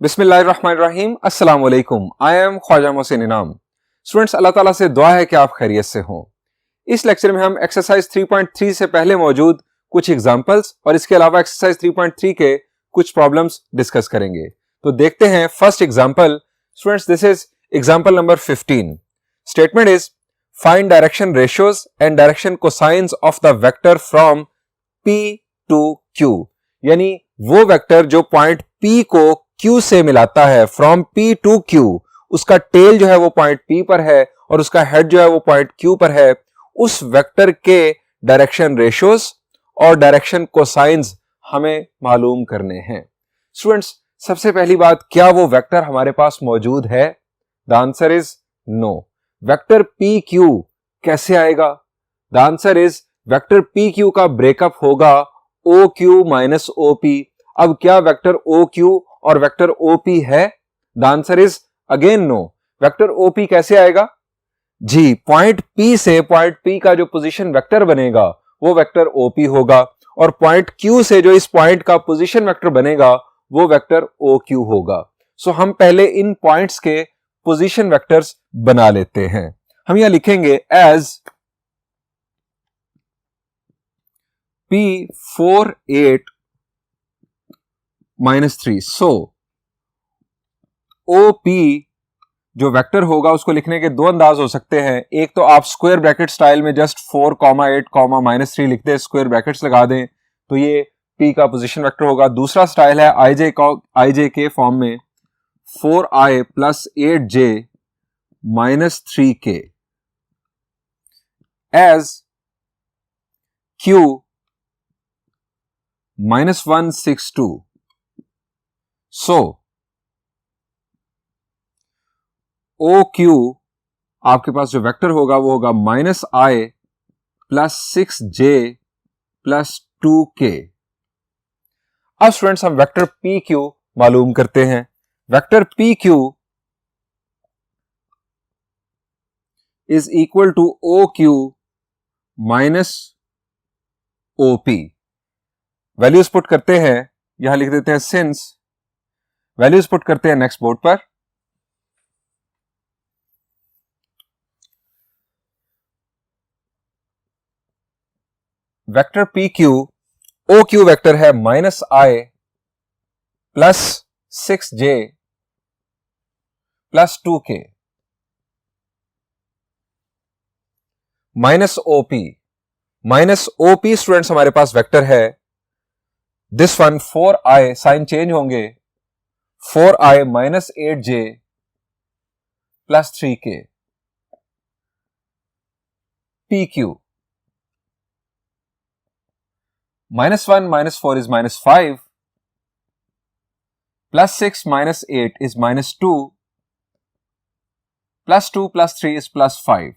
बिस्मिल्लाहिर्रहमानिर्रहीम, अस्सलाम वालेकुम। आई एम ख्वाजा मोहसिन इनाम। स्टूडेंट्स, अल्लाह ताला से दुआ है कि आप खैरियत से हों। इस लेक्चर में हम एक्सरसाइज 3.3 से पहले मौजूद कुछ एग्जांपल्स और इसके अलावा एक्सरसाइज 3.3 के कुछ प्रॉब्लम्स डिस्कस करेंगे। तो देखते हैं first example. Students, this is example number 15। Statement is find direction ratios and direction cosines of the vector from P to Q, यानी वो वेक्टर जो पॉइंट P को Q से मिलाता है। फ्रॉम P टू Q, उसका टेल जो है वो पॉइंट P पर है और उसका हेड जो है वो पॉइंट Q पर है। उस वेक्टर के डायरेक्शन रेशियोज और डायरेक्शन कोसाइंस हमें मालूम करने हैं। स्टूडेंट्स, सबसे पहली बात, क्या वो वेक्टर हमारे पास मौजूद है? The answer is no. Vector PQ कैसे आएगा? The answer is vector PQ का ब्रेकअप होगा OQ माइनस OP। अब क्या वेक्टर OQ और वेक्टर OP है? The answer is again no. Vector OP कैसे आएगा? जी, पॉइंट P से पॉइंट P का जो पोजीशन वेक्टर बनेगा वो वेक्टर OP होगा और पॉइंट Q से जो इस पॉइंट का पोजीशन वेक्टर बनेगा वो वेक्टर OQ होगा। सो हम पहले इन पॉइंट्स के पोजीशन वेक्टर्स बना लेते हैं। हम यहां लिखेंगे एज P4 8 माइनस 3। सो OP जो वेक्टर होगा उसको लिखने के दो अंदाज हो सकते हैं। एक तो आप स्क्वायर ब्रैकेट स्टाइल में जस्ट 4, 8, माइनस 3 लिखते हैं, स्क्वायर ब्रैकेट्स लगा दें तो ये P का पोजीशन वेक्टर होगा। दूसरा स्टाइल है IJ के फॉर्म में 4I plus 8J minus 3K as Q minus 1 6 2। So OQ आपके पास जो वेक्टर होगा वो होगा minus I plus 6J plus 2K। अब स्टूडेंट्स, हम वेक्टर PQ मालूम करते हैं। Vector PQ is equal to OQ minus OP। Values put करते हैं, यहां लिख देते हैं सिंस। वैल्यूज पुट करते हैं नेक्स्ट बोर्ड पर। वेक्टर PQ, OQ वेक्टर है minus I plus 6J plus 2K minus OP। Minus OP students हमारे पास वेक्टर है this one 4I, sign change होंगे, 4I minus 8J plus 3K PQ। Minus 1 minus 4 is minus 5 plus 6 minus 8 is minus 2 plus 2 plus 3 is plus 5।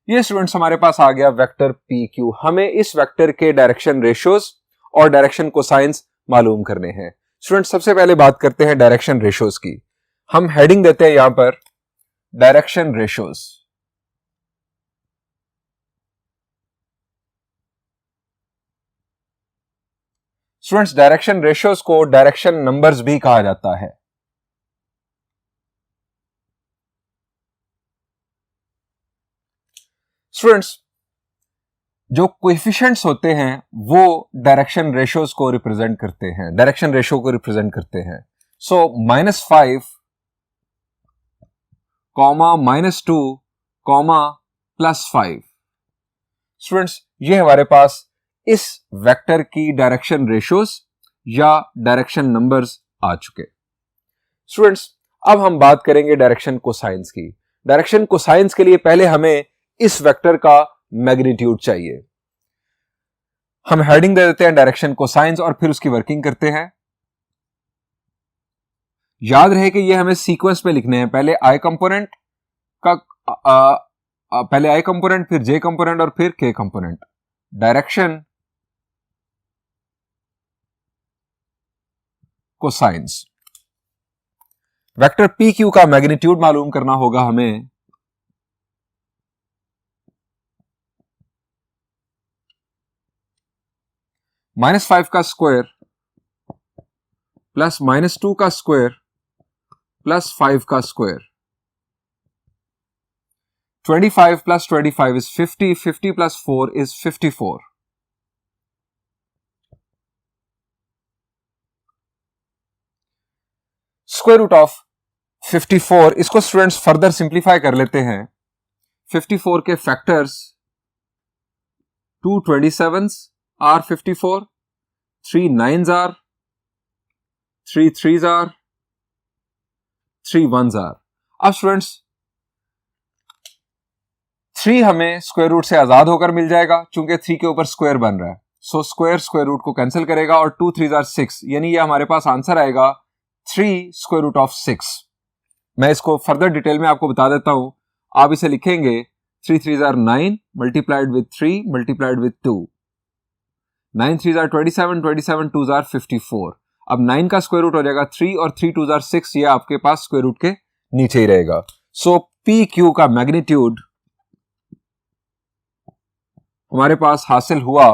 ये students हमारे पास आ गया vector PQ। हमें इस वेक्टर के डायरेक्शन रेशियोज और डायरेक्शन कोसाइंस मालूम करने हैं। स्टूडेंट्स, सबसे पहले बात करते हैं डायरेक्शन रेशियोज की। हम हेडिंग देते हैं यहां पर direction ratios. Students, direction ratios को डायरेक्शन नंबर्स भी कहा जाता है। स्टूडेंट्स, जो कोएफिशिएंट्स होते हैं वो डायरेक्शन रेशियोज को रिप्रेजेंट करते हैं, डायरेक्शन रेशियो को रिप्रेजेंट करते हैं। सो -5 कॉमा -2 कॉमा +5। स्टूडेंट्स, ये हमारे पास इस वेक्टर की डायरेक्शन रेशियोज या डायरेक्शन नंबर्स आ चुके। स्टूडेंट्स, अब हम बात करेंगे डायरेक्शन कोसाइंस की। डायरेक्शन कोसाइंस के लिए पहले हमें इस वेक्टर का मैग्नीट्यूड चाहिए। हम हेडिंग दे देते हैं डायरेक्शन कोसाइंस और फिर उसकी वर्किंग करते हैं। याद रहे कि ये हमें सीक्वेंस में लिखने हैं। पहले I कंपोनेंट का पहले I कंपोनेंट, फिर J कंपोनेंट और फिर K component. Direction cosines. Vector PQ का मैग्नीट्यूड मालूम करना होगा हमें। -5 का स्क्वायर प्लस -2 का स्क्वायर प्लस 5 का square. 25 plus 25 is 50, 50 plus 4 is 54. Square root of 54, इसको स्टूडेंट्स फर्दर सिंप्लीफाई कर लेते हैं। 54 के factors 2 27s are 54, 3 9s are, 3 3s are, 3 1s are। अब स्टूडेंट्स 3 हमें स्क्वायर रूट से आजाद होकर मिल जाएगा चूंकि 3 के ऊपर स्क्वायर बन रहा है। सो स्क्वायर स्क्वायर रूट को कैंसिल करेगा और 2 3s are 6, यानी ये हमारे पास आंसर आएगा 3 स्क्वायर रूट ऑफ 6। मैं इसको फर्दर डिटेल में आपको बता देता हूं। आप इसे लिखेंगे 3 3s are 9 multiplied with 3 multiplied with 2, 9 3s are 27, 27 2s are 54। अब 9 का स्क्वायर रूट हो जाएगा 3 और 3 2s are 6, ये आपके पास स्क्वायर रूट के नीचे ही रहेगा। सो पी क्यू का मैग्नीट्यूड हमारे पास हासिल हुआ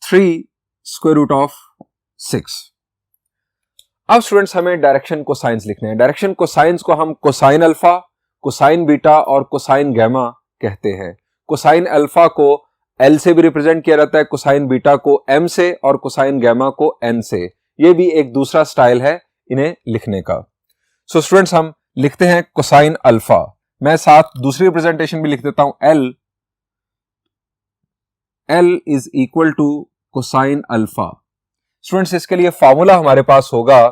3 स्क्वायर रूट ऑफ 6। अब स्टूडेंट्स हमें डायरेक्शन कोसाइंस लिखने हैं। डायरेक्शन कोसाइंस को हम कोसाइन अल्फा, कोसाइन बीटा और कोसाइन गैमा कहते हैं। कोसाइन अल्फा को L से भी रिप्रेजेंट किया जाता है, कोसाइन बीटा को M से और कोसाइन गैमा को N से। ये भी एक दूसरा स्टाइल है इन्हें लिखने का। सो स्टूडेंट्स हम लिखते हैं कोसाइन अल्फा। मैं साथ दूसरी रिप्रेजेंटेशन भी लिख देता हूं L is equal to cosine alpha. Students इसके लिए फॉर्मूला हमारे पास होगा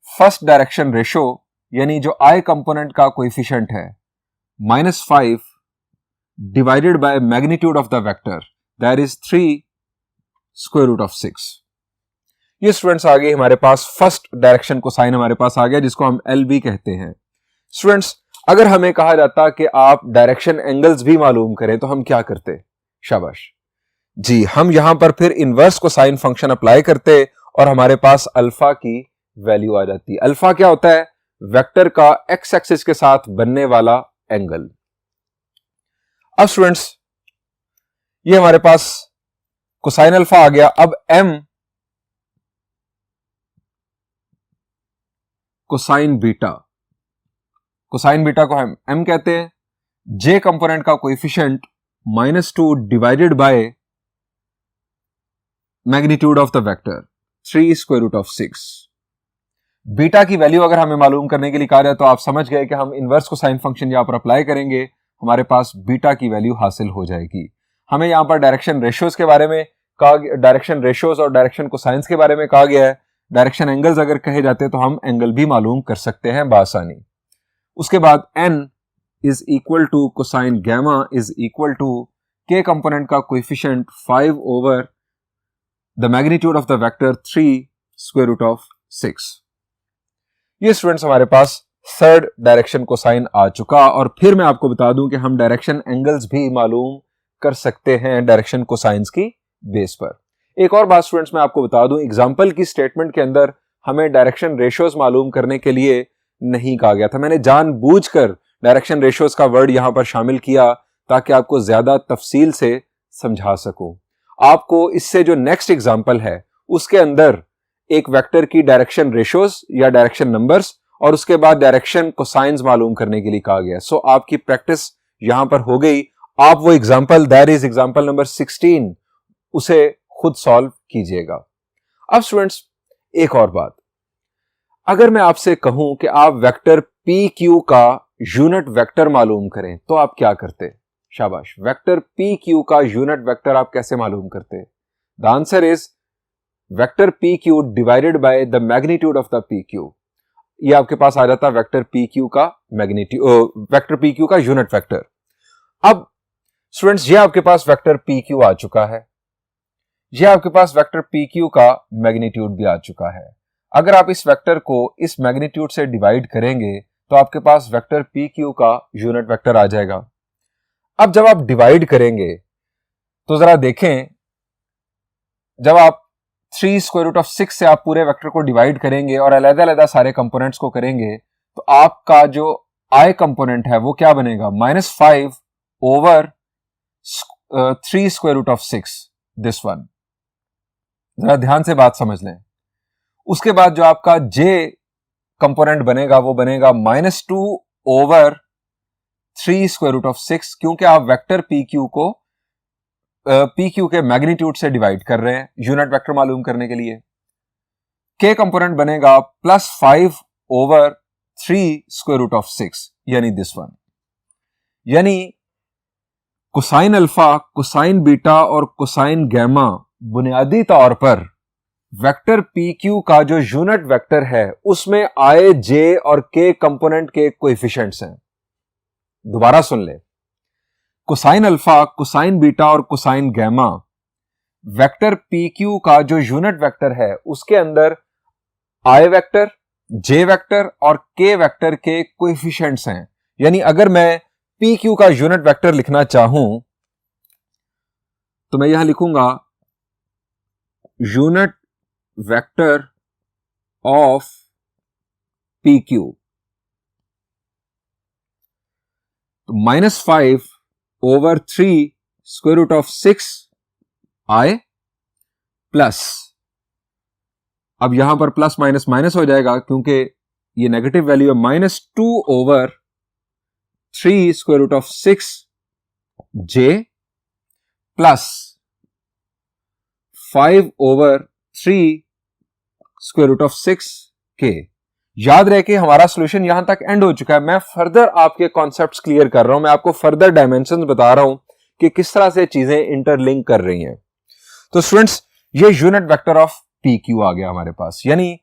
फर्स्ट डायरेक्शन रेशो, यानी जो I कंपोनेंट का कोएफिशिएंट है -5 divided by magnitude of the vector, that is 3 square root of 6। ये स्टूडेंट्स आ गए हमारे पास फर्स्ट डायरेक्शन कोसाइन हमारे पास आ गया, जिसको हम एल भी कहते हैं। स्टूडेंट्स अगर हमें कहा जाता कि आप डायरेक्शन एंगल्स भी मालूम करें तो हम क्या करते? शाबाश जी, हम यहां पर फिर इनवर्स कोसाइन फंक्शन अप्लाई करते और हमारे पास अल्फा की वैल्यू आ जाती। अल्फा क्या होता है? वेक्टर का एक्स एक्सिस के साथ बनने वाला एंगल। अब स्टूडेंट्स ये हमारे पास कोसाइन अल्फा आ गया। अब m cosine beta, cosine beta को हम m कहते हैं। j कंपोनेंट का coefficient -2 divided by magnitude of the vector 3 square root of 6। Beta की वैल्यू अगर हमें मालूम करने के लिए कहा जाए तो आप समझ गए कि हम इनवर्स कोसाइन फंक्शन यहां पर अप्लाई करेंगे, हमारे पास बीटा की वैल्यू हासिल हो जाएगी। हमें यहां पर डायरेक्शन रेशियोज के बारे में कहा, डायरेक्शन रेशियोज और डायरेक्शन कोसाइंस के बारे में कहा गया है। डायरेक्शन एंगल्स अगर कहे जाते तो हम एंगल भी मालूम कर सकते हैं बासानी। उसके बाद n is equal to cosine gamma is equal to k component का coefficient 5 over the magnitude of the vector 3 square root of 6। ये स्टूडेंट्स हमारे पास थर्ड डायरेक्शन कोसाइन आ चुका। और फिर मैं आपको बता दूं कि हम डायरेक्शन एंगल्स भी मालूम कर सकते हैं डायरेक्शन कोसाइंस की बेस पर। एक और बात स्टूडेंट्स मैं आपको बता दूं, एग्जांपल की स्टेटमेंट के अंदर हमें डायरेक्शन रेशियोज मालूम करने के लिए नहीं कहा गया था। मैंने जानबूझकर डायरेक्शन रेशियोज का वर्ड यहां पर शामिल किया ताकि आपको ज्यादा तफसील से समझा सकूं। आपको इससे जो नेक्स्ट एग्जांपल है उसके अंदर एक वेक्टर की डायरेक्शन रेशियोज या डायरेक्शन नंबर्स और उसके बाद डायरेक्शन कोसाइंस मालूम करने के लिए कहा गया। सो आपकी प्रैक्टिस यहां पर हो गई। आप वो example, that is example number 16, उसे खुद सॉल्व कीजिएगा। अब स्टूडेंट्स एक और बात, अगर मैं आपसे कहूं कि आप वेक्टर पी क्यू का यूनिट वेक्टर मालूम करें तो आप क्या करते? शाबाश, वेक्टर पी क्यू का यूनिट वेक्टर आप कैसे मालूम करते? The answer is vector P Q divided by the magnitude of the P Q. ये आपके पास आ जाता वेक्टर पी क्यू का मैग्नीट्यूड, वेक्टर पी क्यू का यूनिट वेक्टर। अब स्टूडेंट्स ये आपके पास वेक्टर पी क्यू आ चुका है, ये आपके पास वेक्टर पी क्यू का मैग्नीट्यूड भी आ चुका है। अगर आप इस वेक्टर को इस मैग्नीट्यूड से डिवाइड करेंगे तो आपके पास वेक्टर पी क्यू का यूनिट वेक्टर आ जाएगा। अब जब आप डिवाइड करेंगे तो जरा देखें, जब आप 3 स्क्वायर रूट ऑफ 6 से आप पूरे वेक्टर को डिवाइड करेंगे और अलग-अलग सारे कंपोनेंट्स को करेंगे तो आपका जो आई कंपोनेंट है वो क्या बनेगा? -5 over 3 square root of 6, this one. जरा ध्यान से बात समझ लें। उसके बाद जो आपका j कंपोनेंट बनेगा वो बनेगा -2/3√6, क्योंकि आप वेक्टर PQ को PQ के मैग्नीट्यूड से डिवाइड कर रहे हैं यूनिट वेक्टर मालूम करने के लिए। K कंपोनेंट बनेगा +5/3√6, यानी दिस वन। यानी कोसाइन अल्फा, कोसाइन बीटा और कोसाइन गैमा बुनियादी तौर पर वेक्टर PQ का जो यूनिट वेक्टर है उसमें I, J और K कंपोनेंट के कोएफिशिएंट्स हैं। दोबारा सुन ले, कोसाइन अल्फा, कोसाइन बीटा और कोसाइन गैमा वेक्टर PQ का जो यूनिट वेक्टर है उसके अंदर I वेक्टर, J वेक्टर और K वेक्टर के कोएफिशिएंट्स हैं। यानी अगर मैं PQ का यूनिट वेक्टर लिखना चाहूं तो मैं यहां लिखूंगा यूनिट वेक्टर ऑफ PQ, तो -5/3√6 I प्लस, अब यहां पर प्लस माइनस माइनस हो जाएगा क्योंकि ये नेगेटिव वैल्यू है, -2/3√6 J प्लस 5/3√6 K। याद रहे कि हमारा सॉल्यूशन यहां तक एंड हो चुका है। मैं फर्दर आपके कॉन्सेप्ट्स क्लियर कर रहा हूं, मैं आपको फर्दर डायमेंशंस बता रहा हूं कि किस तरह से चीजें इंटरलिंक कर रही हैं। तो स्टूडेंट्स, ये यूनिट वेक्टर ऑफ PQ आ गया हमारे पास। यानी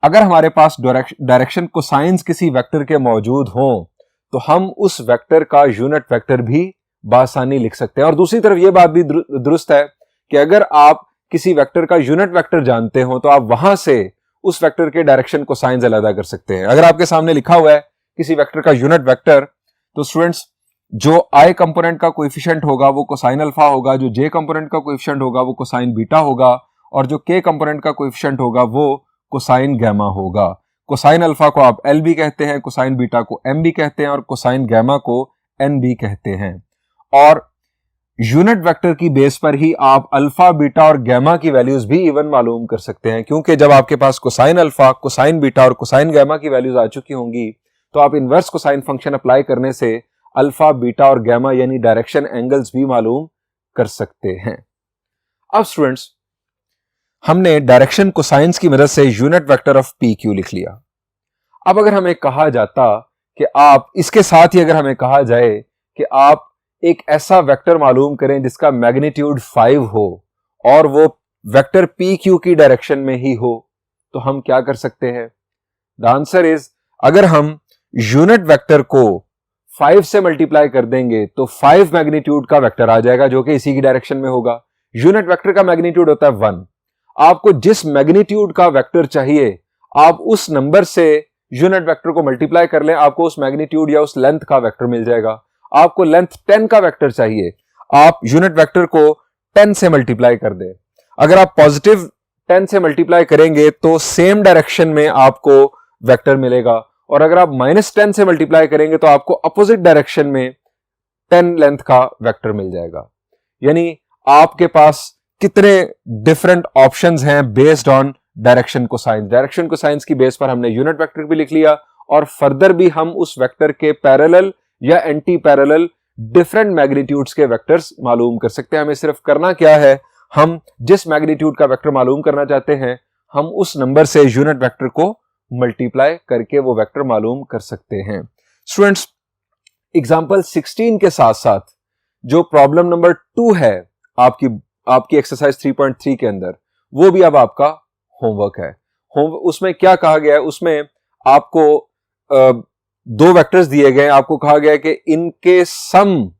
अगर हमारे पास डायरेक्शन कोसाइंस किसी वेक्टर के मौजूद हों तो हम उस वेक्टर का यूनिट वेक्टर भी बासानी लिख सकते हैं। और दूसरी तरफ यह बात भी दुरुस्त है कि अगर आप किसी वेक्टर का यूनिट वेक्टर जानते हो तो आप वहां से उस वेक्टर के डायरेक्शन कोसाइंस अलग कर सकते हैं। अगर आपके सामने लिखा हुआ है किसी वेक्टर का यूनिट वेक्टर, तो स्टूडेंट्स जो I कंपोनेंट का कोएफिशिएंट होगा वो कोसाइन अल्फा होगा, जो J कंपोनेंट का कोएफिशिएंट होगा वो कोसाइन बीटा होगा, और जो K कंपोनेंट का कोएफिशिएंट होगा वो कोसाइन गैमा होगा। कोसाइन अल्फा को आप L भी कहते हैं, कोसाइन बीटा को M भी कहते हैं और कोसाइन गैमा को N भी कहते हैं। और यूनिट वेक्टर की बेस पर ही आप अल्फा, बीटा और गैमा की वैल्यूज भी इवन मालूम कर सकते हैं, क्योंकि जब आपके पास कोसाइन अल्फा, कोसाइन बीटा और कोसाइन गैमा की वैल्यूज आ चुकी होंगी तो आप इनवर्स कोसाइन फंक्शन अप्लाई करने से अल्फा, बीटा और गैमा यानी डायरेक्शन एंगल्स भी मालूम कर सकते हैं। अब स्टूडेंट्स, हमने डायरेक्शन कोसाइंस की मदद से यूनिट वेक्टर ऑफ PQ लिख लिया। अब अगर हमें कहा जाता कि आप इसके साथ ही अगर हमें कहा जाए कि आप एक ऐसा वेक्टर मालूम करें जिसका मैग्नीट्यूड 5 हो और वो वेक्टर PQ की डायरेक्शन में ही हो, तो हम क्या कर सकते हैं? द आंसर इज, अगर हम यूनिट वेक्टर को 5 से मल्टीप्लाई कर देंगे तो 5 मैग्नीट्यूड का वेक्टर आ जाएगा जो कि इसी की डायरेक्शन में होगा। यूनिट वेक्टर का मैग्नीट्यूड होता है 1। आपको जिस मैग्नीट्यूड का वेक्टर चाहिए आप उस नंबर से यूनिट वेक्टर को मल्टीप्लाई कर लें, आपको उस मैग्नीट्यूड या उस लेंथ का वेक्टर मिल जाएगा। आपको लेंथ 10 का वेक्टर चाहिए, आप यूनिट वेक्टर को 10 से मल्टीप्लाई कर दें। अगर आप पॉजिटिव 10 से मल्टीप्लाई करेंगे तो सेम डायरेक्शन में आपको वेक्टर मिलेगा, और अगर आप -10 से मल्टीप्लाई करेंगे तो आपको अपोजिट डायरेक्शन में 10 लेंथ का वेक्टर मिल जाएगा। यानी आपके पास कितने डिफरेंट ऑप्शंस हैं based on direction cosines. Direction cosines की बेस पर हमने यूनिट वेक्टर भी लिख लिया, और फर्दर भी हम उस वेक्टर के पैरेलल या एंटी पैरेलल डिफरेंट मैग्नीट्यूड्स के वेक्टर्स मालूम कर सकते हैं। हमें सिर्फ करना क्या है, हम जिस मैग्नीट्यूड का वेक्टर मालूम करना चाहते हैं हम उस नंबर से यूनिट वेक्टर को मल्टीप्लाई करके वो वेक्टर मालूम कर सकते हैं। स्टूडेंट्स, एग्जांपल 16 के साथ साथ जो प्रॉब्लम नंबर 2 है आपकी एक्सरसाइज 3.3 के अंदर, वो भी अब आपका होमवर्क है। उसमें क्या कहा गया है, उसमें आपको 2 वेक्टर्स दिए गए, आपको कहा गया है कि इनके सम,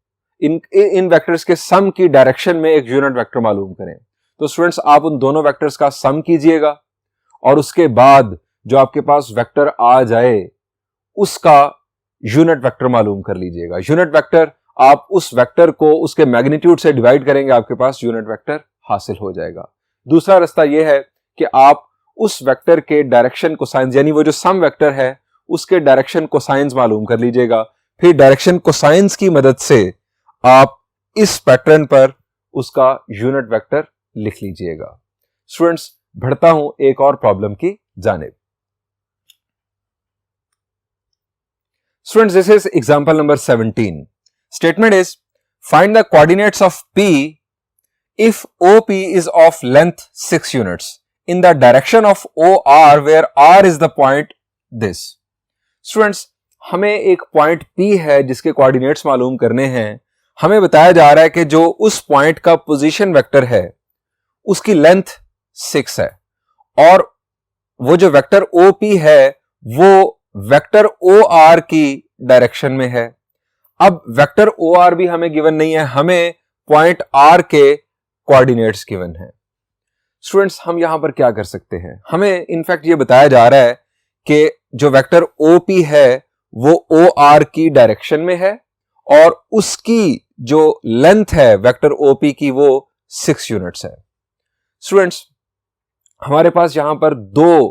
इन वेक्टर्स के सम की डायरेक्शन में एक यूनिट वेक्टर मालूम करें। तो स्टूडेंट्स, आप उन दोनों वेक्टर्स का सम कीजिएगा और उसके बाद जो आपके पास वेक्टर आ जाए उसका यूनिट वेक्टर मालूम कर लीजिएगा। यूनिट वेक्टर, आप उस वेक्टर को उसके मैग्नीट्यूड से डिवाइड करेंगे, आपके पास यूनिट वेक्टर हासिल हो जाएगा। दूसरा रास्ता यह है कि आप उस वेक्टर के डायरेक्शन कोसाइंस, यानी वो जो सम वेक्टर है उसके डायरेक्शन कोसाइंस मालूम कर लीजिएगा। फिर डायरेक्शन कोसाइंस की मदद से आप इस पैटर्न पर उसका यूनिट वेक्टर लिख लीजिएगा। स्टूडेंट्स बढ़ता हूं एक और प्रॉब्लम की जानिब। Students this is example number 17। Statement is find the coordinates of P if OP is of length 6 units in the direction of OR where R is the point this। Students हमें एक point P है जिसके coordinates मालूम करने हैं। हमें बताया जा रहा है कि जो उस पॉइंट का पोजीशन वेक्टर है उसकी लेंथ 6 है और वो जो वेक्टर OP है वो वेक्टर OR की डायरेक्शन में है। अब वेक्टर OR भी हमें गिवन नहीं है, हमें पॉइंट R के कोऑर्डिनेट्स गिवन है। स्टूडेंट्स हम यहां पर क्या कर सकते हैं, हमें इनफैक्ट ये बताया जा रहा है कि जो वेक्टर OP है वो OR की डायरेक्शन में है और उसकी जो लेंथ है वेक्टर OP की वो 6 यूनिट्स है। स्टूडेंट्स हमारे पास यहां पर दो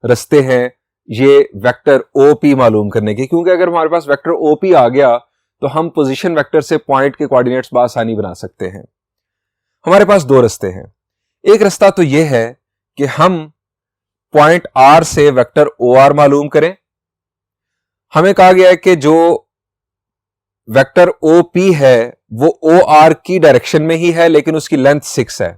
रास्ते हैं ये वेक्टर OP मालूम करने के, क्योंकि अगर हमारे पास वेक्टर OP आ गया तो हम पोजीशन वेक्टर से पॉइंट के कोऑर्डिनेट्स बआसानी बना सकते हैं। हमारे पास दो रास्ते हैं। एक रास्ता तो यह है कि हम पॉइंट R से वेक्टर OR मालूम करें। हमें कहा गया है कि जो वेक्टर OP है वो OR की डायरेक्शन में ही है लेकिन उसकी लेंथ 6 है।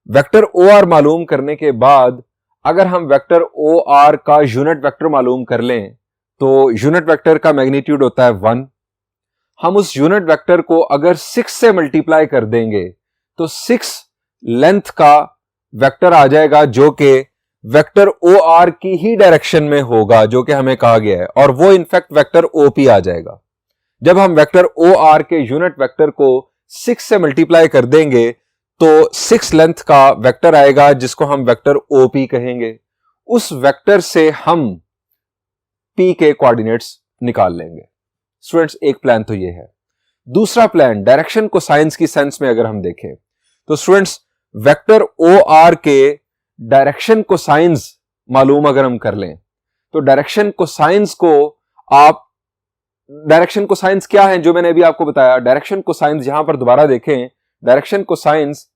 वेक्टर OR मालूम करने के बाद अगर हम वेक्टर OR का यूनिट वेक्टर मालूम कर लें तो यूनिट वेक्टर का मैग्नीट्यूड होता है 1। हम उस यूनिट वेक्टर को अगर 6 से मल्टीप्लाई कर देंगे तो 6 लेंथ का वेक्टर आ जाएगा जो कि वेक्टर OR की ही डायरेक्शन में होगा जो कि हमें कहा गया है, और वो इनफैक्ट वेक्टर OP आ जाएगा। जब हम वेक्टर OR के यूनिट वेक्टर को 6 से मल्टीप्लाई कर देंगे तो 6 लेंथ का वेक्टर आएगा जिसको हम वेक्टर OP कहेंगे। उस वेक्टर से हम P के कोऑर्डिनेट्स निकाल लेंगे। स्टूडेंट्स एक प्लान तो ये है। दूसरा प्लान डायरेक्शन कोसाइंस की सेंस में अगर हम देखें तो स्टूडेंट्स वेक्टर OR के डायरेक्शन कोसाइंस मालूम अगर हम कर लें तो डायरेक्शन कोसाइंस को आप, डायरेक्शन कोसाइंस क्या है जो मैंने अभी आपको बताया, डायरेक्शन कोसाइंस यहां पर दोबारा देखें, डायरेक्शन कोसाइंस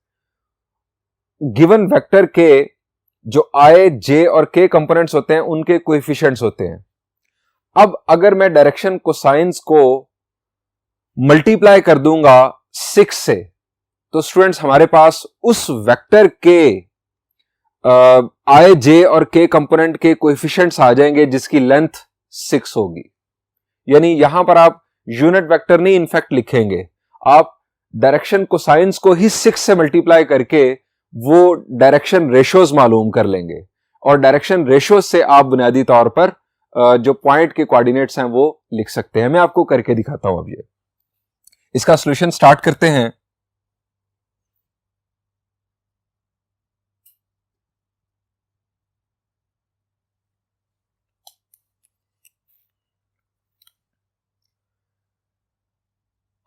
गिवन वेक्टर के जो I, J और K कंपोनेंट्स होते हैं उनके कोएफिशिएंट्स होते हैं। अब अगर मैं डायरेक्शन कोसाइंस को मल्टीप्लाई कर दूंगा 6 से तो स्टूडेंट्स हमारे पास उस वेक्टर के I, J और K कंपोनेंट के कोएफिशिएंट्स आ जाएंगे जिसकी लेंथ 6 होगी। यानी यहां पर आप यूनिट वेक्टर नहीं इनफैक्ट लिखेंगे, आप डायरेक्शन कोसाइंस को ही 6 से मल्टीप्लाई करके वो डायरेक्शन रेशियोज मालूम कर लेंगे और डायरेक्शन रेशियोज से आप बुनियादी तौर पर जो पॉइंट के कोऑर्डिनेट्स हैं वो लिख सकते हैं। मैं आपको करके दिखाता हूं। अब ये इसका सॉल्यूशन स्टार्ट करते हैं।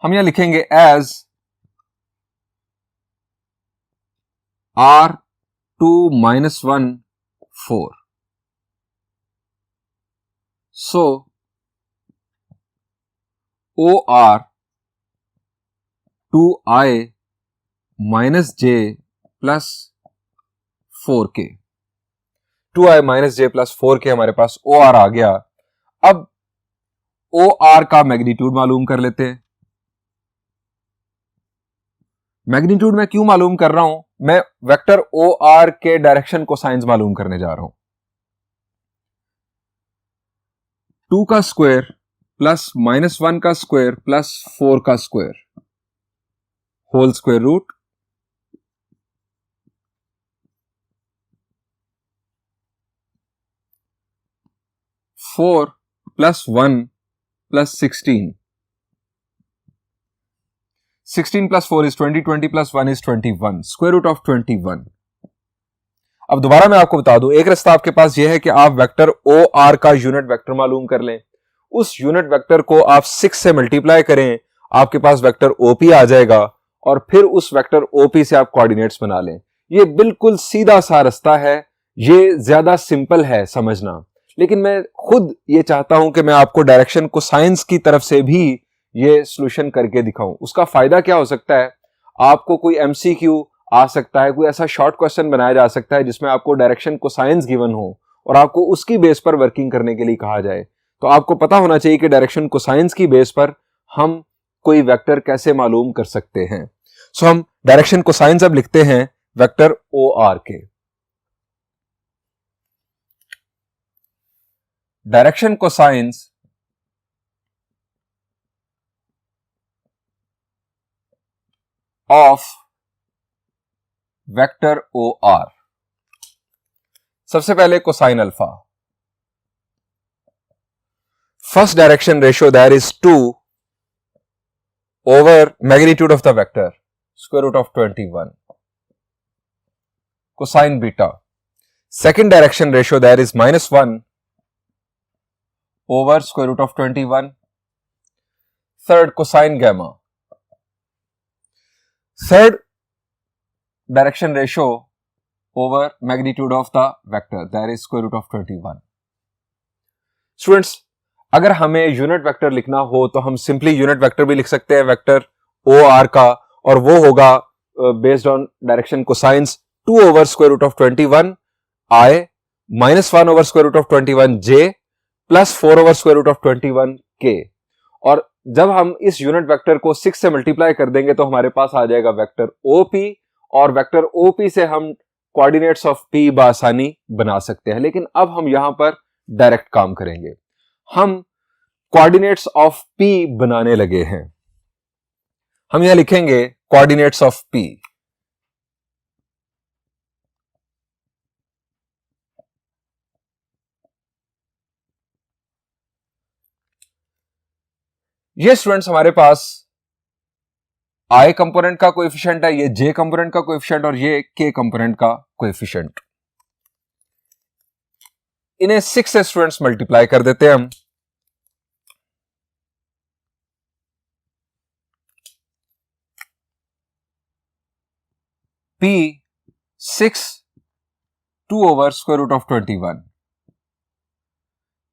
हम यहां लिखेंगे as R2 - 1 4। So OR 2I - J plus 4K। 2I - J plus 4K हमारे पास OR आ गया। अब OR का मैग्नीट्यूड मालूम कर लेते हैं। मैग्नीट्यूड मैं क्यों मालूम कर रहा हूं, मैं वेक्टर OR के डायरेक्शन कोसाइंस मालूम करने जा रहा हूं। 2 का स्क्वायर प्लस -1 का स्क्वायर प्लस 4 का square whole square root 4 + 1 + 16। 16 + 4 is 20, 20 + 1 is 21, square root of 21। अब दोबारा मैं आपको बता दूं, एक रास्ता आपके पास यह है कि आप वेक्टर OR का यूनिट वेक्टर मालूम कर लें, उस यूनिट वेक्टर को आप 6 से मल्टीप्लाई करें, आपके पास वेक्टर OP आ जाएगा और फिर उस वेक्टर OP से आप कोऑर्डिनेट्स बना लें। ये बिल्कुल सीधा सा रास्ता है, ये ज्यादा सिंपल है समझना, लेकिन मैं खुद ये चाहता हूं कि मैं आपको डायरेक्शन कोसाइंस की तरफ से भी ये सॉल्यूशन करके दिखाऊं। उसका फायदा क्या हो सकता है, आपको कोई MCQ आ सकता है, कोई ऐसा शॉर्ट क्वेश्चन बनाया जा सकता है जिसमें आपको डायरेक्शन कोसाइंस गिवन हो और आपको उसकी बेस पर वर्किंग करने के लिए कहा जाए। तो आपको पता होना चाहिए कि डायरेक्शन कोसाइंस की बेस पर हम कोई वेक्टर कैसे मालूम कर सकते हैं। सो हम डायरेक्शन कोसाइंस अब लिखते हैं वेक्टर ओ आर के। Direction cosines of vector O R. सबसे पहले cosine alpha, first direction ratio that is 2 over magnitude of the vector square root of 21. Cosine beta, second direction ratio that is -1 over square root of 21. Third, cosine gamma, third direction ratio over magnitude of the vector that is square root of 21. Students, अगर हमें unit vector लिखना हो तो हम simply unit vector भी लिख सकते हैं वेक्टर ओ आर का, और वो होगा based on direction cosines 2 over square root of 21 I -1 over square root of 21 J plus 4 over square root of 21 K। और जब हम इस यूनिट वेक्टर को 6 से मल्टीप्लाई कर देंगे तो हमारे पास आ जाएगा वेक्टर OP, और वेक्टर OP से हम कोऑर्डिनेट्स ऑफ P बआसानी बना सकते हैं। लेकिन अब हम यहां पर डायरेक्ट काम करेंगे, हम कोऑर्डिनेट्स ऑफ P बनाने लगे हैं। हम यहां लिखेंगे कोऑर्डिनेट्स ऑफ P। ये स्टूडेंट्स हमारे पास I कंपोनेंट का कोएफिशिएंट है, ये J कंपोनेंट का कोएफिशिएंट और ये K कंपोनेंट का कोएफिशिएंट। इन्हें 6 से स्टूडेंट्स मल्टीप्लाई कर देते हैं हम। P 6 2 over square root of 21,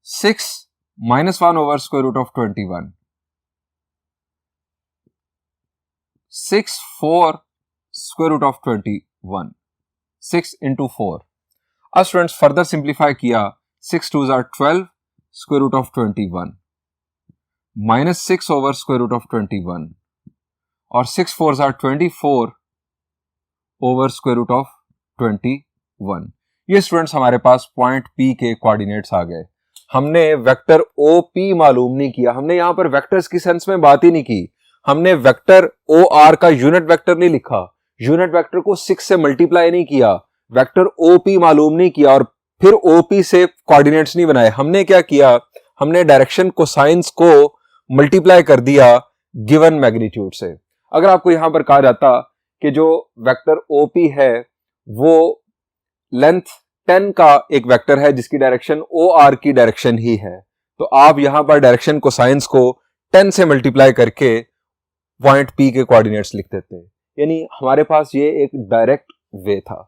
6 -1 over square root of 21, 6 4 square root of 21, 6 into 4। अब स्टूडेंट्स फर्दर सिंप्लीफाई किया, 6 2s are 12 square root of 21 minus 6 over square root of 21 और 6 4s are 24 over square root of 21। ये students हमारे पास point P के coordinates आ गए। हमने vector OP मालूम नहीं किया, हमने यहां पर वेक्टर्स की सेंस में बात ही नहीं की। हमने वेक्टर OR का यूनिट वेक्टर नहीं लिखा, यूनिट वेक्टर को 6 से मल्टीप्लाई नहीं किया, वेक्टर OP मालूम नहीं किया और फिर OP से कोऑर्डिनेट्स नहीं बनाए। हमने क्या किया, हमने डायरेक्शन कोसाइंस को मल्टीप्लाई कर दिया गिवन मैग्नीट्यूड से। अगर आपको यहां पर कहा जाता कि जो वेक्टर OP है वो लेंथ 10 का एक वेक्टर है जिसकी डायरेक्शन OR की डायरेक्शन ही है, तो आप यहां पर डायरेक्शन कोसाइंस को 10 से मल्टीप्लाई करके पॉइंट P के कोऑर्डिनेट्स लिख देते हैं। यानी हमारे पास ये एक डायरेक्ट वे था।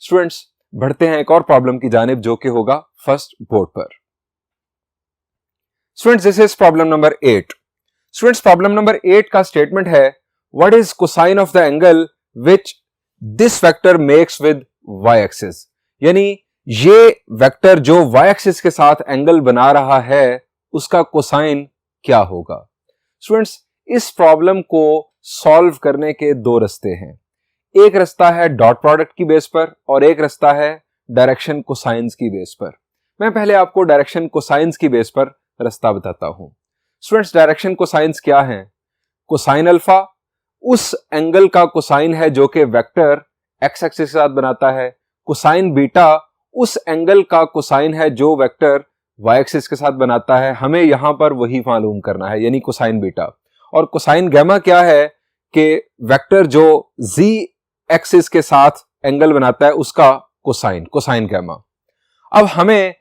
स्टूडेंट्स, बढ़ते हैं एक और प्रॉब्लम की जानिब जो कि होगा फर्स्ट बोर्ड पर। Students, this is problem number 8। Students, problem number 8 का स्टेटमेंट है what is cosine of the angle which this vector makes with y axis. यानी ये वेक्टर जो y एक्सिस के साथ एंगल बना रहा है उसका कोसाइन क्या होगा। स्टूडेंट्स, इस प्रॉब्लम को सॉल्व करने के दो रास्ते हैं। एक रास्ता है डॉट प्रोडक्ट की बेस पर और एक रास्ता है डायरेक्शन कोसाइंस की बेस पर। मैं पहले आपको डायरेक्शन कोसाइंस की बेस पर रास्ता बताता हूं। स्टूडेंट्स, डायरेक्शन कोसाइंस क्या है? कोसाइन अल्फा उस एंगल का कोसाइन है जो कि वेक्टर एक्स एक्सिस के साथ बनाता है। कोसाइन बीटा उस एंगल का कोसाइन है जो वेक्टर वाई एक्सिस के साथ बनाता है। हमें यहां पर वही मालूम करना है, यानी कोसाइन बीटा। और कोसाइन गैमा क्या है कि वेक्टर जो जी एक्सिस के साथ एंगल बनाता है उसका कोसाइन, कोसाइन गैमा। अब हमें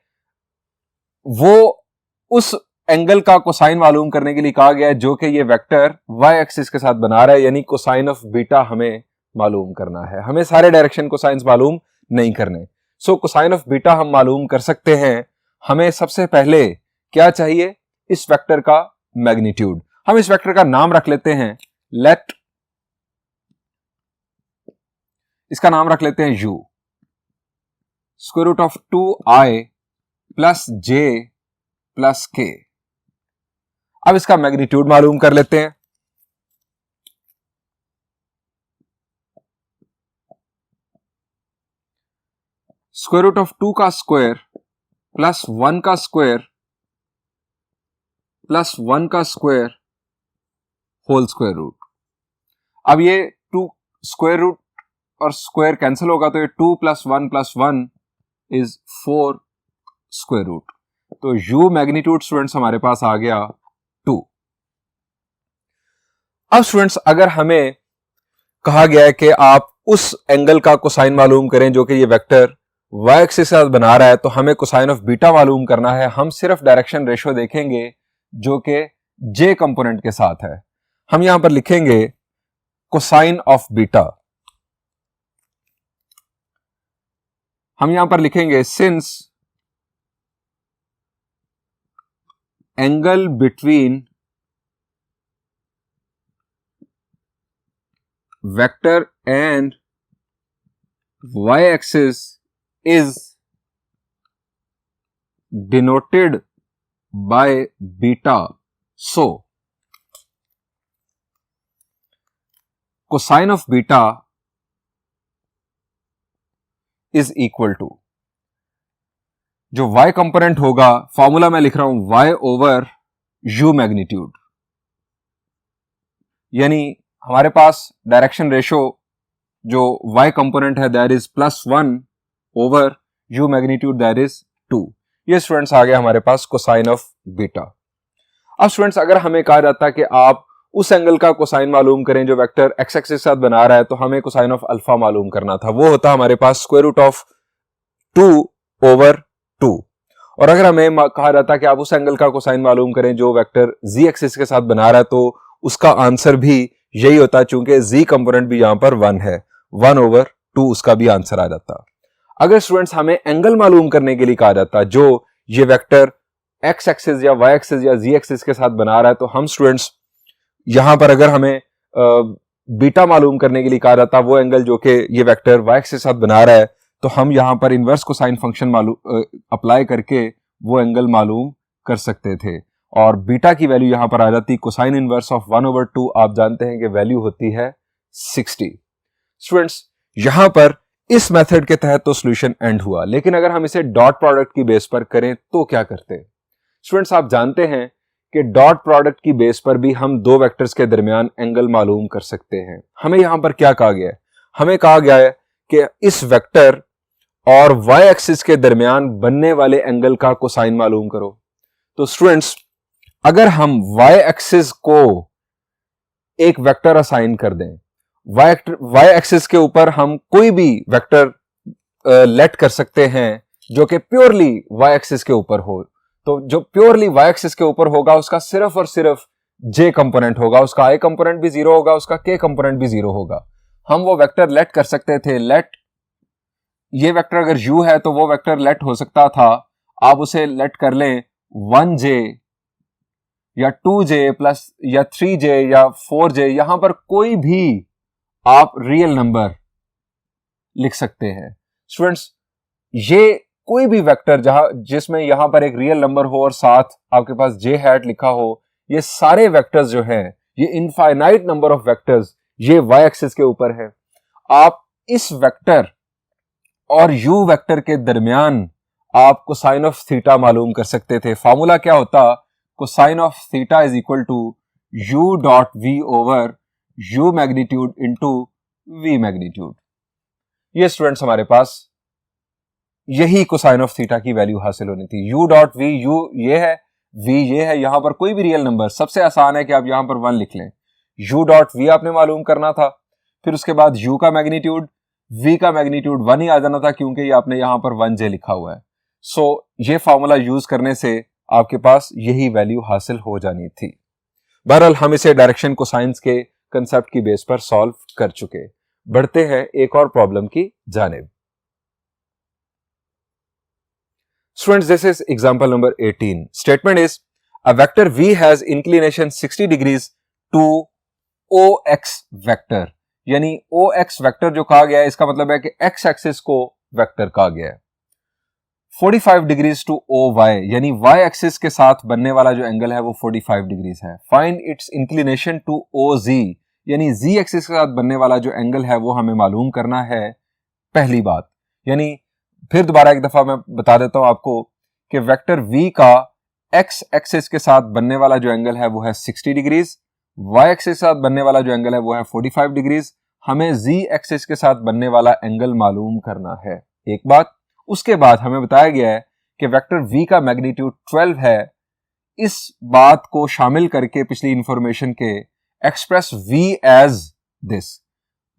वो उस एंगल का कोसाइन मालूम करने के लिए कहा गया है जो कि ये वेक्टर वाई एक्सिस के साथ बना रहा है, यानी कोसाइन ऑफ बीटा हमें मालूम करना है। हमें सारे डायरेक्शन कोसाइंस मालूम नहीं करने। सो कोसाइन ऑफ बीटा हम मालूम कर सकते हैं। हमें सबसे पहले क्या चाहिए? इस वेक्टर का मैग्नीट्यूड। हम इस वेक्टर का नाम रख लेते हैं लेट इसका नाम रख लेते हैं u। Square root of 2i plus j plus k। अब इसका मैग्नीट्यूड मालूम कर लेते हैं। स्क्वायर रूट ऑफ 2 का स्क्वायर प्लस 1 का स्क्वायर प्लस 1 का स्क्वायर होल स्क्वायर रूट। अब ये 2 स्क्वायर रूट और स्क्वायर कैंसिल होगा तो ये 2 प्लस 1 इज 4 स्क्वायर रूट। तो u मैग्नीट्यूड स्टूडेंट्स हमारे पास आ गया 2। अब स्टूडेंट्स अगर हमें कहा गया है कि आप उस एंगल का कोसाइन मालूम करें जो कि ये वेक्टर y एक्सिस के साथ बना रहा है, तो हमें कोसाइन ऑफ बीटा मालूम करना है। हम सिर्फ डायरेक्शन रेशो देखेंगे जो कि j कंपोनेंट के साथ है। हम यहां पर लिखेंगे कोसाइन ऑफ बीटा। हम यहां पर लिखेंगे since angle between vector and y axis is denoted by beta, so cosine of beta is equal to, जो y कंपोनेंट होगा फॉर्मूला मैं लिख रहा हूं y ओवर u मैग्नीट्यूड, यानी हमारे पास डायरेक्शन रेशो जो y कंपोनेंट है that is +1 over u magnitude that is 2। ये स्टूडेंट्स आ गया हमारे पास कोसाइन ऑफ बीटा। अब स्टूडेंट्स अगर हमें कहा जाता है कि आप उस एंगल का कोसाइन मालूम करें जो वेक्टर x एक्सिस के साथ बना रहा है, तो हमें कोसाइन ऑफ अल्फा मालूम करना था। वो होता हमारे पास स्क्वायर रूट ऑफ 2 ओवर 2। और अगर हमें कहा जाता है कि आप उस एंगल का कोसाइन मालूम करें जो वेक्टर z एक्सिस के साथ बना रहा है, तो उसका आंसर भी यही होता है, चूंकि z कंपोनेंट भी यहां पर 1 है, 1 ओवर 2 उसका भी आंसर आ जाता। अगर स्टूडेंट्स हमें एंगल मालूम करने के लिए कहा जाता जो ये वेक्टर x एक्सिस या y एक्सिस या z एक्सिस के साथ बना रहा है, तो हम स्टूडेंट्स यहां पर अगर हमें बीटा मालूम करने के लिए कहा जाता वो एंगल जो कि ये वेक्टर y एक्सिस के साथ बना रहा है, तो हम यहां पर इनवर्स कोसाइन फंक्शन मालूम अप्लाई करके वो एंगल मालूम कर सकते थे। और बीटा की वैल्यू यहां पर आ जाती कोसाइन इनवर्स ऑफ 1 ओवर 2। आप जानते हैं कि वैल्यू होती है 60। स्टूडेंट्स यहां पर इस मेथड के तहत तो सॉल्यूशन एंड हुआ, लेकिन अगर हम इसे डॉट प्रोडक्ट की बेस पर करें तो क्या करते हैं? स्टूडेंट्स आप जानते हैं कि डॉट प्रोडक्ट की बेस पर भी हम दो वेक्टर्स के दरमियान एंगल मालूम कर सकते हैं। हमें यहां पर क्या कहा गया है? हमें कहा गया है कि इस वेक्टर और y एक्सिस के दरमियान बनने वाले एंगल का कोसाइन मालूम करो। तो स्टूडेंट्स अगर हम y एक्सिस को एक वेक्टर असाइन कर दें, y एक्सिस के ऊपर हम कोई भी वेक्टर लेट कर सकते हैं जो कि प्योरली y एक्सिस के ऊपर हो, तो जो प्योरली y एक्सिस के ऊपर होगा उसका सिर्फ और सिर्फ j कंपोनेंट होगा, उसका i कंपोनेंट भी 0 होगा, उसका k कंपोनेंट भी 0 होगा। हम वो वेक्टर लेट कर सकते थे, लेट ये वेक्टर अगर u है तो वो वेक्टर लेट हो सकता था, आप उसे लेट कर लें 1j या 2j प्लस या 3j या 4j, यहां पर कोई भी आप रियल नंबर लिख सकते हैं। स्टूडेंट्स ये कोई भी वेक्टर जिसमें यहां पर एक रियल नंबर हो और साथ आपके पास j हैट लिखा हो, ये सारे वेक्टर्स जो हैं, ये इनफाइनाइट नंबर ऑफ वेक्टर्स ये y एक्सिस के ऊपर है। आप इस वेक्टर और u वेक्टर के दरमियान आप कोसाइन ऑफ थीटा मालूम कर सकते थे। फॉर्मूला क्या होता? Cosine of theta is equal to u dot v over u magnitude into v magnitude. ये स्टूडेंट्स हमारे पास यही कोसाइन ऑफ थीटा की वैल्यू हासिल होनी थी। u डॉट v, u ये है, v ये है, यहां पर कोई भी रियल नंबर, सबसे आसान है कि आप यहां पर 1 लिख लें। u डॉट v आपने मालूम करना था, फिर उसके बाद u का मैग्नीट्यूड, v का मैग्नीट्यूड 1 ही आ जाना था क्योंकि ये आपने यहां पर 1j लिखा हुआ है। सो ये फॉर्मूला यूज करने से आपके पास यही वैल्यू हासिल हो जानी थी। बहरहाल हम इसे डायरेक्शन कोसाइंस के कंसेप्ट की बेस पर सॉल्व कर चुके। बढ़ते हैं एक और प्रॉब्लम की जानिब। Students, this is example number 18. Statement is, a vector v has inclination 60 degrees to ox vector. यानी ओ एक्स वेक्टर जो कहा गया है इसका मतलब है कि एक्स एक्सिस को वेक्टर कहा गया है। 45 डिग्रीज टू ओ वाई, यानी वाई एक्सिस के साथ बनने वाला जो एंगल है वो 45 डिग्रीज है। Find its inclination to O G, यानी जी एक्सिस के साथ बनने वाला जो एंगल है वो हमें मालूम करना है। पहली बात, यानी फिर दोबारा एक दफा मैं बता देता हूं आपको कि वेक्टर v का x एक्सिस के साथ बनने वाला जो एंगल है वो है 60 डिग्रीज, y एक्सिस के साथ बनने वाला जो एंगल है वो है 45 डिग्रीज। हमें z एक्सिस के साथ बनने वाला एंगल मालूम करना है, एक बात। उसके बाद हमें बताया गया है कि वेक्टर v का मैग्नीट्यूड 12 है। इस बात को शामिल करके पिछली इंफॉर्मेशन के express v as this,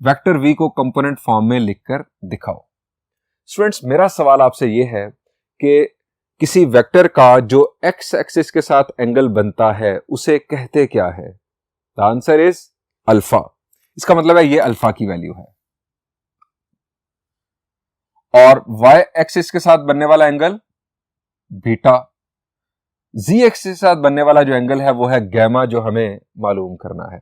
vector v को कंपोनेंट फॉर्म में लिखकर दिखाओ। स्टूडेंट्स, मेरा सवाल आपसे यह है कि किसी वेक्टर का जो एक्स एक्सिस के साथ एंगल बनता है उसे कहते क्या है? The answer is alpha. इसका मतलब है ये अल्फा की वैल्यू है। और वाई एक्सिस के साथ बनने वाला एंगल बीटा, जी एक्सिस के साथ बनने वाला जो एंगल है वो है गैमा, जो हमें मालूम करना है।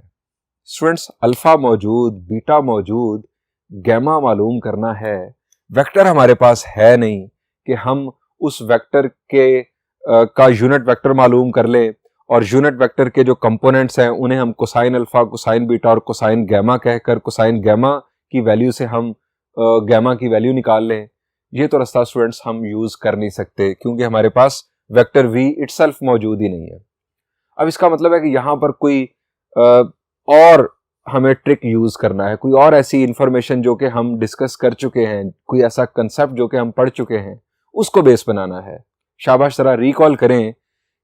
स्टूडेंट्स, अल्फा मौजूद, बीटा मौजूद, गैमा मालूम करना है। वेक्टर हमारे पास है नहीं कि हम उस वेक्टर के का यूनिट वेक्टर मालूम कर ले और यूनिट वेक्टर के जो कंपोनेंट्स हैं उन्हें हम कोसाइन अल्फा, कोसाइन बीटा और कोसाइन गैमा कहकर कोसाइन गैमा की वैल्यू से हम गैमा की वैल्यू निकाल लें। ये तो रास्ता स्टूडेंट्स हम यूज कर नहीं सकते क्योंकि हमारे पास वेक्टर v इटसेल्फ मौजूद ही नहीं है। अब इसका मतलब है कि यहां पर कोई और हमें ट्रिक यूज करना है, कोई और ऐसी इंफॉर्मेशन जो कि हम डिस्कस कर चुके हैं, कोई ऐसा कंसेप्ट जो कि हम पढ़ चुके हैं, उसको बेस बनाना है। शाबाश, जरा रिकॉल करें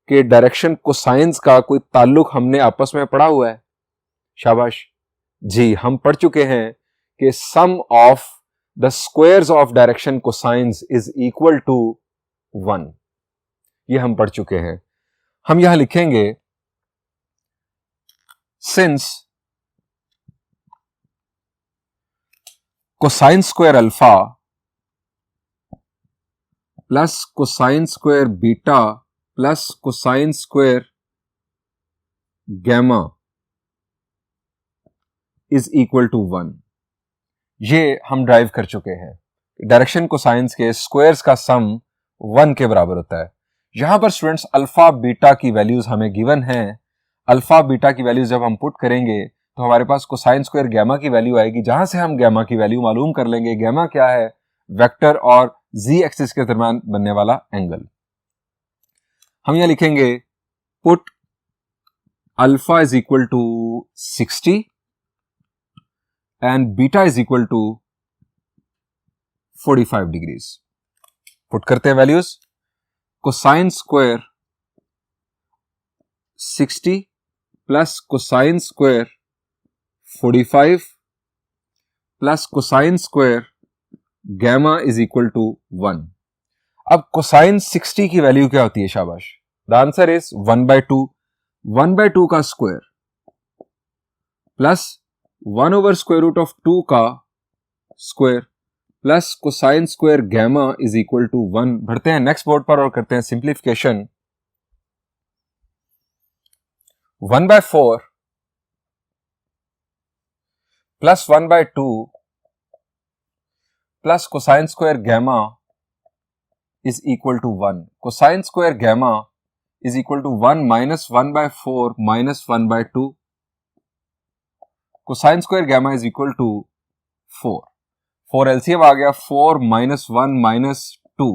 कि डायरेक्शन कोसाइंस का कोई ताल्लुक हमने आपस में पढ़ा हुआ है। शाबाश जी, हम पढ़ चुके हैं कि sum of the squares of direction cosines is equal to 1। ये हम पढ़ चुके हैं। हम यहां लिखेंगे since cosine square alpha plus cosine square beta plus cosine square gamma is equal to 1। ये हम ड्राइव कर चुके हैं। डायरेक्शन कोसाइंस के स्क्वायर्स का सम 1 के बराबर होता है। यहां पर स्टूडेंट्स अल्फा बीटा की वैल्यूज हमें गिवन हैं। अल्फा बीटा की वैल्यूज जब हम पुट करेंगे तो हमारे पास कोसाइन स्क्वायर गैमा की वैल्यू आएगी, जहां से हम गैमा की वैल्यू मालूम कर लेंगे। गैमा क्या है? वेक्टर और जी एक्सिस के दरमियान बनने वाला एंगल। हम यहां लिखेंगे put alpha is equal to 60 and beta is equal to 45 degrees. Put करते हैं values. Cosine square 60 plus cosine square 45 plus cosine square gamma is equal to 1। अब कोसाइन 60 की वैल्यू क्या होती है? शाबाश, द आंसर इज 1/2। 1/2 का स्क्वायर प्लस 1/√2 का square plus cosine square gamma is equal to 1। बढ़ते हैं नेक्स्ट बोर्ड पर और करते हैं simplification. 1/4 plus 1/2 plus cosine square gamma is equal to 1। Cosine square gamma is equal to 1 minus 1/4 minus 1/2। Cosine square gamma is equal to 4। 4 LCM आ गया, 4 minus 1 minus 2।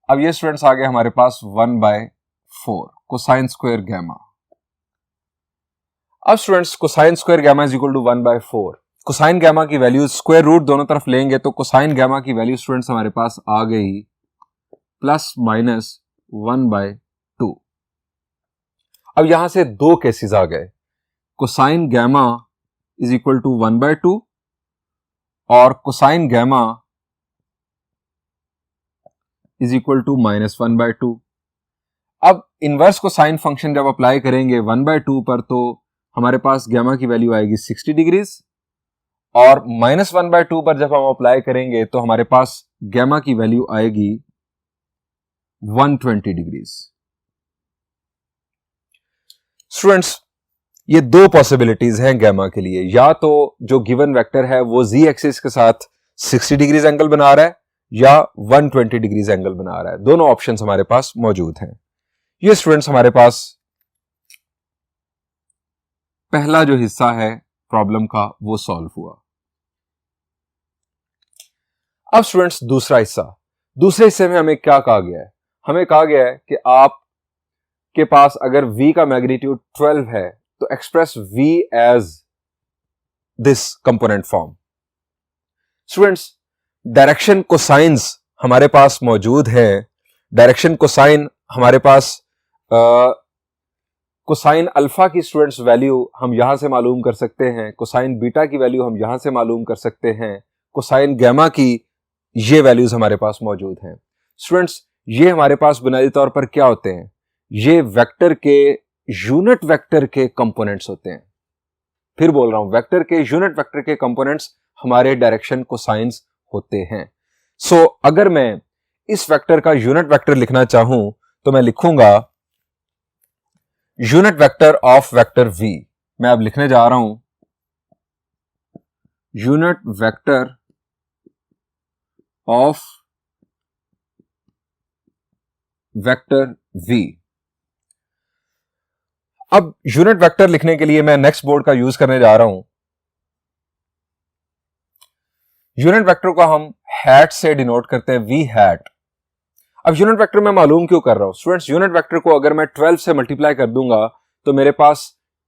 अब ये स्टूडेंट्स आ गए हमारे पास 1/4 कोसाइन स्क्वायर गैमा। अब students cosine square gamma is equal to 1/4। Cosine gamma की वैल्यू स्क्वायर रूट दोनों तरफ लेंगे तो कोसाइन गैमा की वैल्यू स्टूडेंट्स हमारे पास आ गई प्लस माइनस 1/2। अब यहां से दो केसेस आ गए, cosine gamma is equal to 1/2 और cosine gamma is equal to minus 1/2। अब इनवर्स कोसाइन फंक्शन जब अप्लाई करेंगे 1/2 पर तो हमारे पास गैमा की वैल्यू आएगी 60 डिग्रीज और माइनस 1/2 पर जब हम अप्लाई करेंगे तो हमारे पास गैमा की वैल्यू आएगी 120 डिग्रीज। स्टूडेंट्स, ये दो पॉसिबिलिटीज हैं गैमा के लिए, या तो जो गिवन वेक्टर है वो z एक्सिस के साथ 60 डिग्रीज एंगल बना रहा है या 120 डिग्रीज एंगल बना रहा है। दोनों ऑप्शंस हमारे पास मौजूद हैं। ये स्टूडेंट्स हमारे पास पहला जो हिस्सा है प्रॉब्लम का वो सॉल्व हुआ। अब स्टूडेंट्स दूसरे हिस्से में हमें क्या कहा गया है? हमें कहा गया है कि आप के पास अगर v का मैग्नीट्यूड 12 है तो express v as this component form. Students direction cosines हमारे पास मौजूद है। डायरेक्शन कोसाइन हमारे पास कोसाइन अल्फा की स्टूडेंट्स वैल्यू हम यहां से मालूम कर सकते हैं, कोसाइन बीटा की वैल्यू हम यहां से मालूम कर सकते हैं, कोसाइन गैमा की ये वैल्यूज हमारे पास मौजूद हैं। स्टूडेंट्स ये हमारे पास बुनियादी तौर पर क्या होते हैं? ये वेक्टर के यूनिट वेक्टर के कंपोनेंट्स होते हैं। फिर बोल रहा हूं, वेक्टर के यूनिट वेक्टर के कंपोनेंट्स हमारे डायरेक्शन कोसाइंस होते हैं। सो अगर मैं इस वेक्टर का यूनिट वेक्टर लिखना चाहूं तो मैं लिखूंगा unit vector of vector v। मैं अब लिखने जा रहा हूं unit vector of vector v। अब यूनिट वेक्टर लिखने के लिए मैं नेक्स्ट बोर्ड का यूज करने जा रहा हूं। यूनिट वेक्टर को हम हैट से डिनोट करते हैं, v हैट। अब यूनिट वेक्टर मैं मालूम क्यों कर रहा हूं? स्टूडेंट्स यूनिट वेक्टर को अगर मैं 12 से मल्टीप्लाई कर दूंगा तो मेरे पास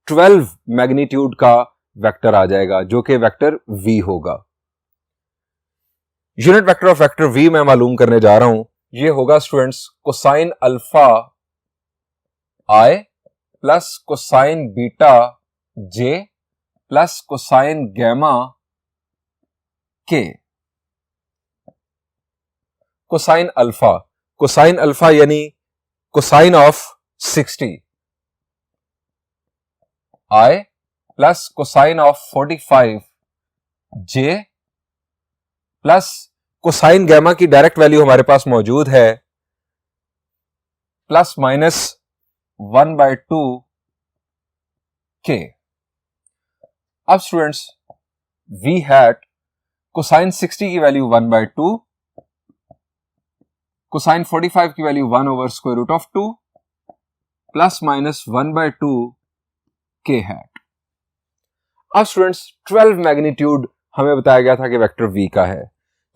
12 मैग्नीट्यूड का वेक्टर आ जाएगा जो कि वेक्टर v होगा। Unit vector of vector v मैं मालूम करने जा रहा हूं। ये होगा students cosine alpha i plus cosine beta j plus cosine gamma k। Cosine alpha यानी cosine of 60 i plus cosine of 45 j plus cosine gamma की डायरेक्ट वैल्यू हमारे पास मौजूद है प्लस माइनस 1/2 k। अब स्टूडेंट्स v हैट कोसाइन 60 की value 1/2, cosine 45 की value 1/√2 plus minus 1/2 k hat. अब स्टूडेंट्स 12 मैग्नीट्यूड हमें बताया गया था कि वेक्टर v का है,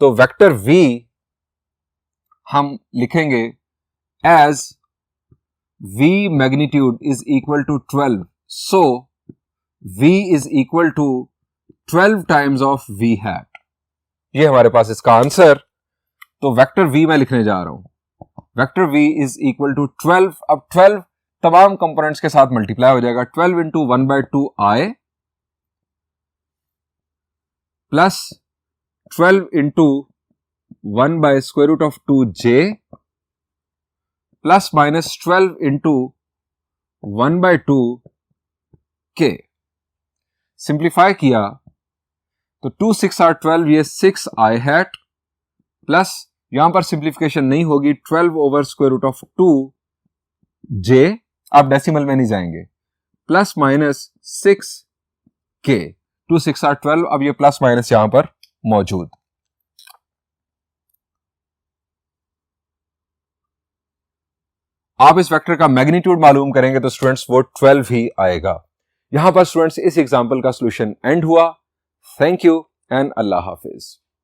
तो वेक्टर v हम लिखेंगे as v magnitude is equal to 12, so v is equal to 12 times of v hat. ये हमारे पास इसका आंसर। तो वेक्टर v मैं लिखने जा रहा हूं, vector v is equal to 12। अब 12 तमाम कंपोनेंट्स के साथ मल्टीप्लाई हो जाएगा, 12 into 1/2 i plus 12 into 1/√2 j plus minus 12 into 1/2 k। Simplify किया तो 2 6 are 12, ये 6 i हैट प्लस यहां पर सिंप्लीफिकेशन नहीं होगी, 12/√2 j, आप डेसिमल में नहीं जाएंगे, प्लस माइनस 6 k। 2 6 are 12, अब ये प्लस माइनस यहां पर मौजूद। आप इस वेक्टर का मैग्नीट्यूड मालूम करेंगे तो स्टूडेंट्स वो 12 ही आएगा। यहां पर स्टूडेंट्स इस एग्जाम्पल का सॉल्यूशन एंड हुआ। Thank you and Allah Hafiz.